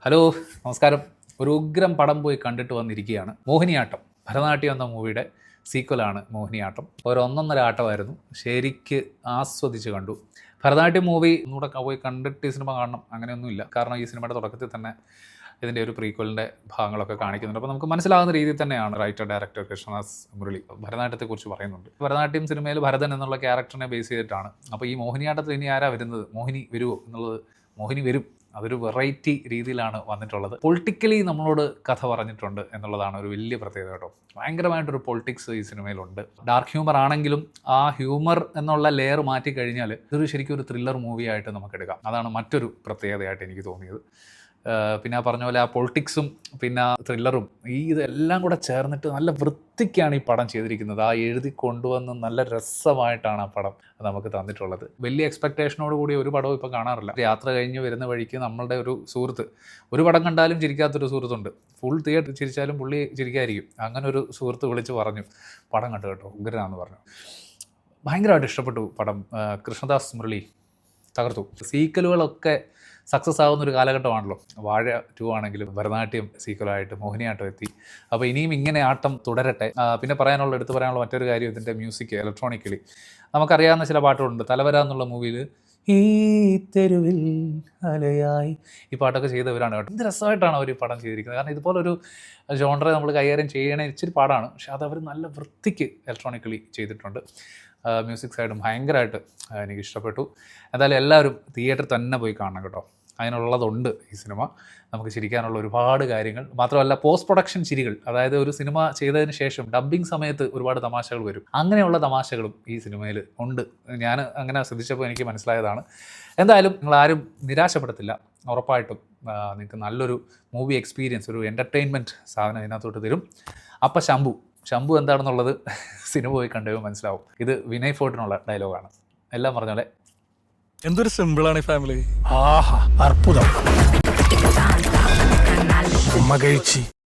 Hello, നമസ്കാരം. ഒരു ഉഗ്രം പടം പോയി കണ്ടിട്ട് വന്നിരിക്കുകയാണ്. മോഹിനിയാട്ടം, ഭരതനാട്യം എന്ന മൂവിയുടെ സീക്വലാണ് മോഹിനിയാട്ടം. ഒന്നൊന്നര ആട്ടമായിരുന്നു. ശരിക്ക് ആസ്വദിച്ച് കണ്ടു. ഭരതനാട്യം മൂവി ഒന്നുകൂടെ പോയി കണ്ടിട്ട് ഈ സിനിമ കാണണം അങ്ങനെയൊന്നുമില്ല. കാരണം ഈ സിനിമയുടെ തുടക്കത്തിൽ തന്നെ ഇതിൻ്റെ ഒരു പ്രീക്വലിൻ്റെ ഭാഗങ്ങളൊക്കെ കാണിക്കുന്നുണ്ട്. അപ്പോൾ നമുക്ക് മനസ്സിലാകുന്ന രീതിയിൽ തന്നെയാണ് റൈറ്റർ ഡയറക്ടർ കൃഷ്ണദാസ് മുരളി ഭരതനാട്യത്തെക്കുറിച്ച് പറയുന്നുണ്ട്. ഭരതനാട്യം സിനിമയിൽ ഭരതൻ എന്നുള്ള ക്യാരക്ടറിനെ ബേസ് ചെയ്തിട്ടാണ്. അപ്പോൾ ഈ മോഹിനിയാട്ടത്തിൽ ഇനി ആരാ വരുന്നത്, മോഹിനി വരുമോ എന്നുള്ളത്, മോഹിനി വരും. അതൊരു വെറൈറ്റി രീതിയിലാണ് വന്നിട്ടുള്ളത്. പൊളിറ്റിക്കലി നമ്മളോട് കഥ പറഞ്ഞിട്ടുണ്ട് എന്നുള്ളതാണ് ഒരു വലിയ പ്രത്യേകത കേട്ടോ. ഭയങ്കരമായിട്ടൊരു പൊളിറ്റിക്സ് ഈ സിനിമയിലുണ്ട്. ഡാർക്ക് ഹ്യൂമർ ആണെങ്കിലും ആ ഹ്യൂമർ എന്നുള്ള ലെയർ മാറ്റി കഴിഞ്ഞാൽ ഇതൊരു ശരിക്കും ഒരു ത്രില്ലർ മൂവിയായിട്ട് നമുക്കെടുക്കാം. അതാണ് മറ്റൊരു പ്രത്യേകതയായിട്ട് എനിക്ക് തോന്നിയത്. പിന്നെ പറഞ്ഞ പോലെ ആ പൊളിറ്റിക്സും പിന്നെ ത്രില്ലറും ഇതെല്ലാം കൂടെ ചേർന്നിട്ട് നല്ല വൃത്തിക്കാണ് ഈ പടം ചെയ്തിരിക്കുന്നത്. ആ എഴുതി കൊണ്ടുവന്ന് നല്ല രസമായിട്ടാണ് ആ പടം നമുക്ക് തന്നിട്ടുള്ളത്. വലിയ എക്സ്പെക്റ്റേഷനോട് കൂടി ഒരു പടവും ഇപ്പോൾ കാണാറില്ല. യാത്ര കഴിഞ്ഞ് വരുന്ന വഴിക്ക് നമ്മളുടെ ഒരു സുഹൃത്ത്, ഒരു പടം കണ്ടാലും ചിരിക്കാത്തൊരു സുഹൃത്തുണ്ട്. ഫുൾ തിയേറ്റർ ചിരിച്ചാലും പുള്ളി ചിരിക്കായിരിക്കും. അങ്ങനെ ഒരു സുഹൃത്ത് വിളിച്ച് പറഞ്ഞു, പടം കണ്ടു കേട്ടോ, ഉഗ്രനാന്ന് പറഞ്ഞു. ഭയങ്കരമായിട്ട് ഇഷ്ടപ്പെട്ടു പടം. കൃഷ്ണദാസ് മുരളി തകർത്തു. സീക്വലുകളൊക്കെ സക്സസ് ആകുന്ന ഒരു കാലഘട്ടമാണല്ലോ. വാഴ 2 ആണെങ്കിലും ഭരതനാട്യം സീക്വലായിട്ട് മോഹിനിയാട്ടം എത്തി. അപ്പോൾ ഇനിയും ഇങ്ങനെ ആട്ടം തുടരട്ടെ. പിന്നെ എടുത്തു പറയാനുള്ള മറ്റൊരു കാര്യം ഇതിൻ്റെ മ്യൂസിക് ഇലക്ട്രോണിക്കലി നമുക്കറിയാവുന്ന ചില പാട്ടുകളുണ്ട്. തലവര എന്നുള്ള മൂവിയിൽ ഈ തെരുവിൽ അലയായി ഈ പാട്ടൊക്കെ ചെയ്തവരാണ് കേട്ടോ. എന്ത് രസമായിട്ടാണ് അവർ ഈ പടം ചെയ്തിരിക്കുന്നത്. കാരണം ഇതുപോലൊരു ജോണറെ നമ്മൾ കൈകാര്യം ചെയ്യണേ ഇച്ചിരി പാടാണ്. പക്ഷെ അതവർ നല്ല വൃത്തിക്ക് ഇലക്ട്രോണിക്കലി ചെയ്തിട്ടുണ്ട്. മ്യൂസിക് സൈഡും ഭയങ്കരമായിട്ട് എനിക്ക് ഇഷ്ടപ്പെട്ടു. എന്തായാലും എല്ലാവരും തിയേറ്ററിൽ തന്നെ പോയി കാണണം കേട്ടോ. അതിനുള്ളതുണ്ട് ഈ സിനിമ. നമുക്ക് ചിരിക്കാനുള്ള ഒരുപാട് കാര്യങ്ങൾ, മാത്രമല്ല പോസ്റ്റ് പ്രൊഡക്ഷൻ ചിരികൾ. അതായത് ഒരു സിനിമ ചെയ്തതിന് ശേഷം ഡബ്ബിങ് സമയത്ത് ഒരുപാട് തമാശകൾ വരും. അങ്ങനെയുള്ള തമാശകളും ഈ സിനിമയിൽ ഉണ്ട്. ഞാൻ അങ്ങനെ ശ്രദ്ധിച്ചപ്പോൾ എനിക്ക് മനസ്സിലായതാണ്. എന്തായാലും നിങ്ങളാരും നിരാശപ്പെടുത്തില്ല. ഉറപ്പായിട്ടും നിങ്ങൾക്ക് നല്ലൊരു മൂവി എക്സ്പീരിയൻസ്, ഒരു എൻ്റർടൈൻമെൻറ്റ് സാധനം ഇതിനകത്തോട്ട് തരും. അപ്പം ശംഭു എന്താണെന്നുള്ളത് സിനിമ പോയി കണ്ടുപോയി മനസ്സിലാവും. ഇത് വിനയ് ഫോർട്ടിനുള്ള ഡയലോഗാണ്. എല്ലാം പറഞ്ഞ പോലെ എന്തൊരു സിമ്പിളാണ് ഈ ഫാമിലി. ആഹാ, അർപ്പുതം. ഉമ്മ കഴിച്ച്